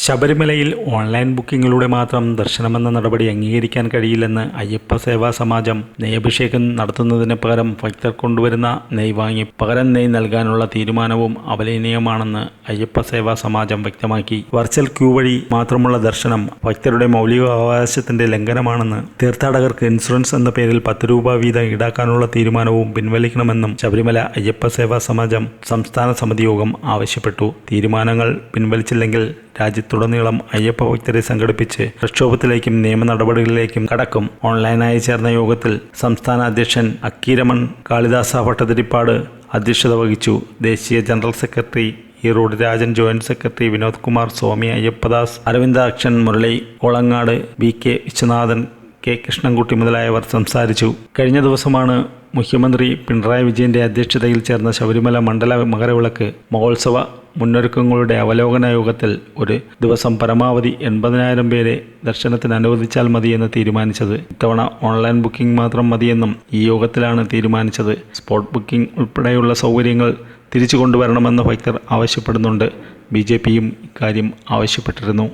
ശബരിമലയിൽ ഓൺലൈൻ ബുക്കിങ്ങിലൂടെ മാത്രം ദർശനമെന്ന നടപടി അംഗീകരിക്കാൻ കഴിയില്ലെന്ന് അയ്യപ്പ സേവാ സമാജം. നെയ്യഭിഷേകം നടത്തുന്നതിന് പകരം ഭക്തർ കൊണ്ടുവരുന്ന നെയ്യ് വാങ്ങി പകരം നെയ്യ് നൽകാനുള്ള തീരുമാനവും അപലപനീയമാണെന്ന് അയ്യപ്പ സേവാ സമാജം വ്യക്തമാക്കി. വെർച്വൽ ക്യൂ വഴി മാത്രമുള്ള ദർശനം ഭക്തരുടെ മൗലികാവകാശത്തിന്റെ ലംഘനമാണെന്ന്, തീർത്ഥാടകർക്ക് ഇൻഷുറൻസ് എന്ന പേരിൽ 10 രൂപ വീതം ഈടാക്കാനുള്ള തീരുമാനവും പിൻവലിക്കണമെന്നും ശബരിമല അയ്യപ്പ സേവാ സമാജം സംസ്ഥാന സമിതി യോഗം ആവശ്യപ്പെട്ടു. തീരുമാനങ്ങൾ പിൻവലിച്ചില്ലെങ്കിൽ രാജ്യത്തുടനീളം അയ്യപ്പ ഭക്തരെ സംഘടിപ്പിച്ച് പ്രക്ഷോഭത്തിലേക്കും നിയമ നടപടികളിലേക്കും കടക്കും. ഓൺലൈനായി ചേർന്ന യോഗത്തിൽ സംസ്ഥാന അധ്യക്ഷൻ അക്കീരമൺ കാളിദാസ ഭട്ടതിരിപ്പാട് അധ്യക്ഷത വഹിച്ചു. ദേശീയ general secretary Erode Rajan, joint secretary Vinod Kumar, Swami Ayyappadas, Aravindakshan, Murali Kolangad, BK Viswanathan, K Krishnankutty മുതലായവർ സംസാരിച്ചു. കഴിഞ്ഞ ദിവസമാണ് മുഖ്യമന്ത്രി പിണറായി വിജയന്റെ അധ്യക്ഷതയിൽ ചേർന്ന ശബരിമല മണ്ഡല മകരവിളക്ക് മഹോത്സവ മുന്നൊരുക്കങ്ങളുടെ അവലോകന യോഗത്തിൽ ഒരു ദിവസം പരമാവധി 80,000 പേരെ ദർശനത്തിന് അനുവദിച്ചാൽ മതിയെന്ന് തീരുമാനിച്ചത്. ഇത്തവണ ഓൺലൈൻ ബുക്കിംഗ് മാത്രം മതിയെന്നും ഈ യോഗത്തിലാണ് തീരുമാനിച്ചത്. സ്പോട്ട് ബുക്കിംഗ് ഉൾപ്പെടെയുള്ള സൗകര്യങ്ങൾ തിരിച്ചു കൊണ്ടുവരണമെന്ന് ഭക്തർ ആവശ്യപ്പെടുന്നുണ്ട്. BJPയും ഇക്കാര്യം ആവശ്യപ്പെട്ടിരുന്നു.